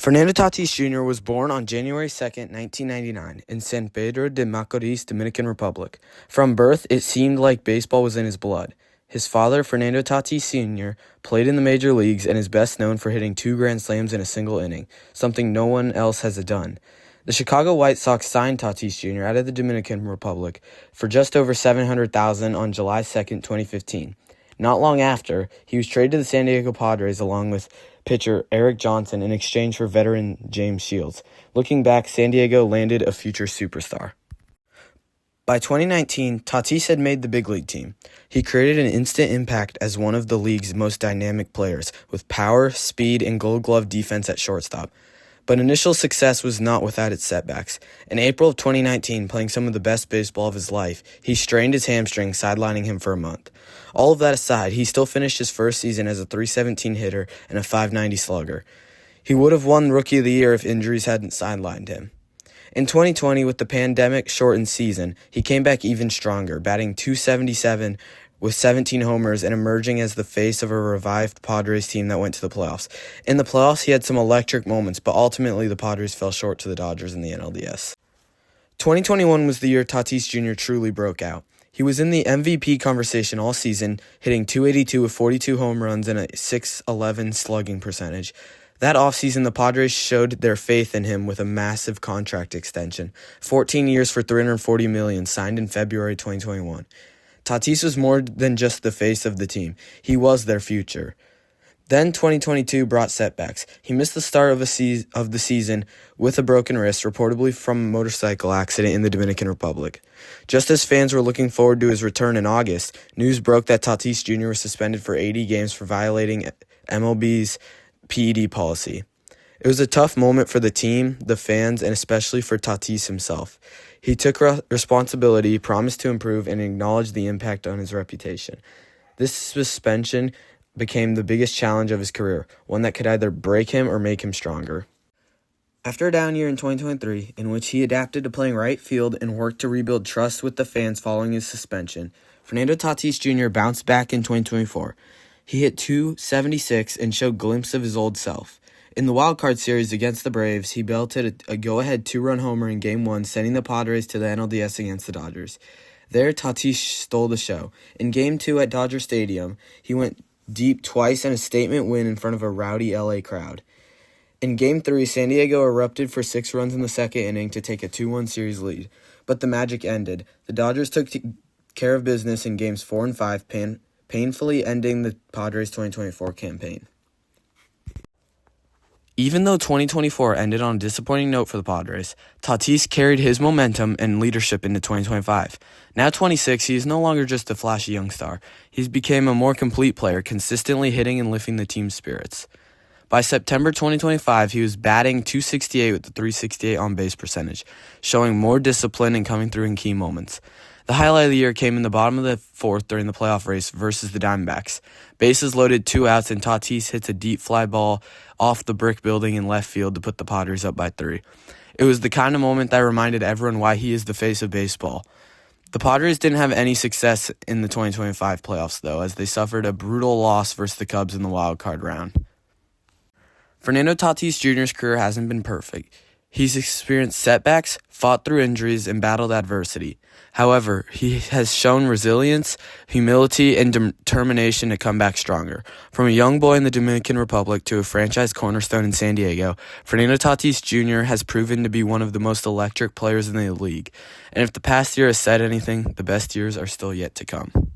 Fernando Tatis Jr. was born on January 2nd, 1999, in San Pedro de Macorís, Dominican Republic. From birth, it seemed like baseball was in his blood. His father, Fernando Tatis Sr., played in the major leagues and is best known for hitting 2 grand slams in a single inning, something no one else has done. The Chicago White Sox signed Tatis Jr. out of the Dominican Republic for just over $700,000 on July 2nd, 2015. Not long after, he was traded to the San Diego Padres along with pitcher Eric Johnson in exchange for veteran James Shields. Looking back, San Diego landed a future superstar. By 2019, Tatis had made the big league team. He created an instant impact as one of the league's most dynamic players, with power, speed, and gold glove defense at shortstop. But initial success was not without its setbacks. In April of 2019, playing some of the best baseball of his life, he strained his hamstring, sidelining him for a month. All of that aside, he still finished his first season as a .317 hitter and a .590 slugger. He would have won Rookie of the Year if injuries hadn't sidelined him. In 2020, with the pandemic-shortened season, he came back even stronger, batting .277 with 17 homers and emerging as the face of a revived Padres team that went to the playoffs. In the playoffs, he had some electric moments, but ultimately the Padres fell short to the Dodgers in the NLDS. 2021 was the year Tatis Jr. truly broke out. He was in the MVP conversation all season, hitting .282 with 42 home runs and a .611 slugging percentage. That offseason, the Padres showed their faith in him with a massive contract extension, 14 years for $340 million, signed in February 2021. Tatis was more than just the face of the team. He was their future. Then 2022 brought setbacks. He missed the start of the season with a broken wrist, reportedly from a motorcycle accident in the Dominican Republic. Just as fans were looking forward to his return in August, news broke that Tatis Jr. was suspended for 80 games for violating MLB's PED policy. It was a tough moment for the team, the fans, and especially for Tatis himself. He took responsibility, promised to improve, and acknowledged the impact on his reputation. This suspension became the biggest challenge of his career, one that could either break him or make him stronger. After a down year in 2023, in which he adapted to playing right field and worked to rebuild trust with the fans following his suspension, Fernando Tatis Jr. bounced back in 2024. He hit .276 and showed a glimpse of his old self. In the wildcard series against the Braves, he belted a go-ahead 2-run homer in Game 1, sending the Padres to the NLDS against the Dodgers. There, Tatis stole the show. In Game 2 at Dodger Stadium, he went deep twice in a statement win in front of a rowdy LA crowd. In Game 3, San Diego erupted for 6 runs in the second inning to take a 2-1 series lead. But the magic ended. The Dodgers took care of business in Games 4 and 5, painfully ending the Padres' 2024 campaign. Even though 2024 ended on a disappointing note for the Padres, Tatis carried his momentum and leadership into 2025. Now 26, he is no longer just a flashy young star. He's become a more complete player, consistently hitting and lifting the team's spirits. By September 2025, he was batting .268 with a .368 on-base percentage, showing more discipline and coming through in key moments. The highlight of the year came in the bottom of the 4th during the playoff race versus the Diamondbacks. Bases loaded, 2 outs, and Tatis hits a deep fly ball off the brick building in left field to put the Padres up by 3. It was the kind of moment that reminded everyone why he is the face of baseball. The Padres didn't have any success in the 2025 playoffs, though, as they suffered a brutal loss versus the Cubs in the wild card round. Fernando Tatis Jr.'s career hasn't been perfect. He's experienced setbacks, fought through injuries, and battled adversity. However, he has shown resilience, humility, and determination to come back stronger. From a young boy in the Dominican Republic to a franchise cornerstone in San Diego, Fernando Tatis Jr. has proven to be one of the most electric players in the league. And if the past year has said anything, the best years are still yet to come.